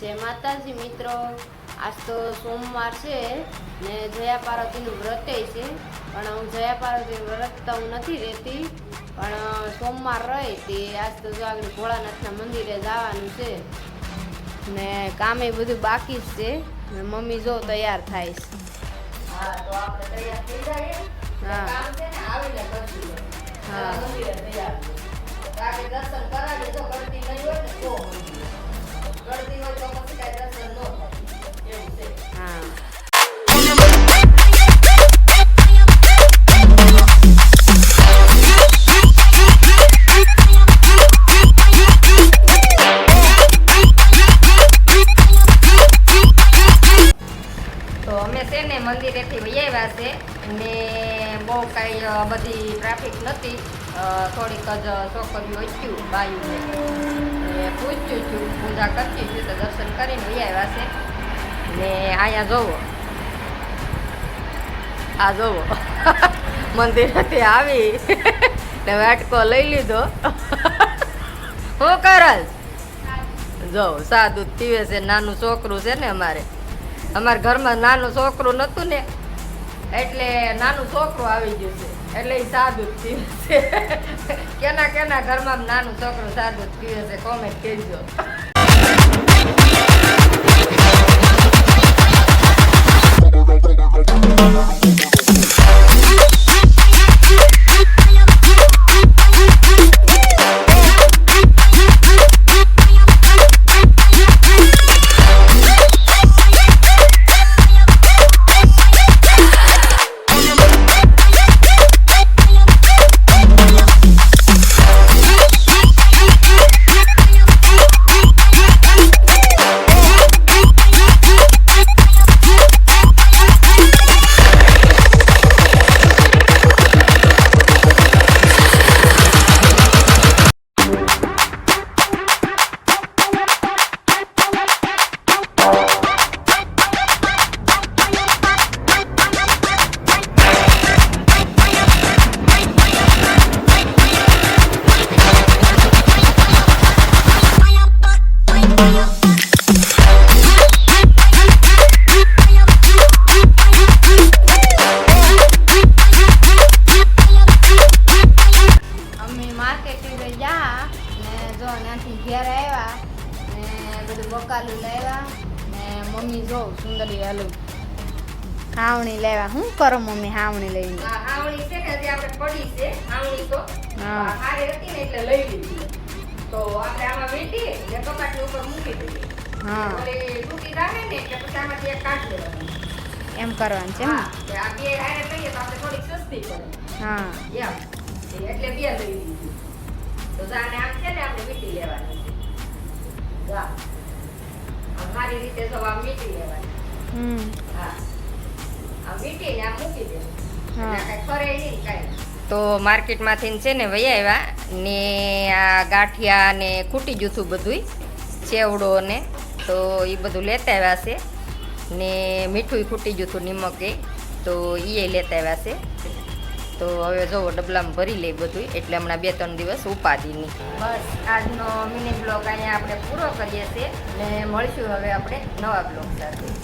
જય માતાજી મિત્રો, આજ તો સોમવાર છે ને જયા પાર્વતીનું વ્રત છે. પણ હું જયા પાર્વતીનું વ્રત તો હું નથી રહેતી, પણ સોમવાર રહે તે આજ તો જો આગળ ભોળાનાથના મંદિરે જવાનું છે ને કામે બધું બાકી જ છે. મમ્મી જો તૈયાર થાય છે. હા, તો આપણે તૈયાર થઈ જઈએ. હા. કામ છે ને આવીને કરશું. હા. મંદિરે તૈયાર તાકે દર્શન કરાવી જો કરતી નહીં હોય ને તો કરતી હોય તો પછી કાંઈ દર્શન ન થાય એવું છે. હા. તો અમે છે ને મંદિરેથી વહી આવ્યા છે ને બહુ કાંઈ બધી ટ્રાફિક નથી. થોડીક જ છોકરીઓ હતી બાયુને પૂછ્યું છું, પૂજા કરતી છું તો દર્શન કરીને વહી આવ્યા છે. ને અહીંયા જોવો, આ જોવો મંદિરેથી આવી ને વાટકો લઈ લીધો. શું કરલ જો સાદું પીવે છે. નાનું છોકરું છે ને અમારા ઘરમાં નાનું છોકરું નતું ને એટલે નાનું છોકરું આવી ગયું છે એટલે એ સાદું જ પીવે છે. કેના ઘરમાં નાનું છોકરું સાદું જ પીવે છે કોમેન્ટ કરજો. ઘેર આવ્યા ને બધું બકાલું લાવ્યા ને મમ્મી જો સુંદરી હાલું હાવણી લાવ્યા. શું કરો મમ્મી હાવણી લઈને? હાવણી છે ને હજી આપણે પડી છે હાવણી તો હારે હતી ને એટલે લઈ લીધી. તો આપણે આમાં વીંટી ને કપાટની ઉપર મૂકી દઈએ. હા, ઓલી તૂટી રાખે ને એટલે પછી આમાંથી એક કાઢ લેવાનું. એમ કરવાનું છે ને? આ બે હારે લઈએ તો આપણે થોડીક સસ્તી પડે. હા, એટલે બે લઈ લીધી. તો જાને આમ છે ને આપણે વીંટી લેવાની. મારી રીતે જો આમ મીઠી લેવાની. હા, આમ મીઠીને આમ મૂકી દેવું. કઈ ફરે નહીં કાંઈ. તો માર્કેટમાંથી છે ને વહી આવ્યા ને આ ગાંઠિયા ને ખૂટી જૂથું બધું ચેવડો ને તો એ બધું લેતા આવ્યા છે ને મીઠું ખૂટી જૂથું નિમક તો એ લેતા આવ્યા છે. તો હવે જો ડબલામાં ભરી લઈ બધું એટલે હમણાં 2-3 દિવસ ઉપાધિની. બસ આજનો મિની બ્લોગ અહીંયા આપણે પૂરો કરીએ છીએ ને મળશું હવે આપણે નવા બ્લોગ સાથે.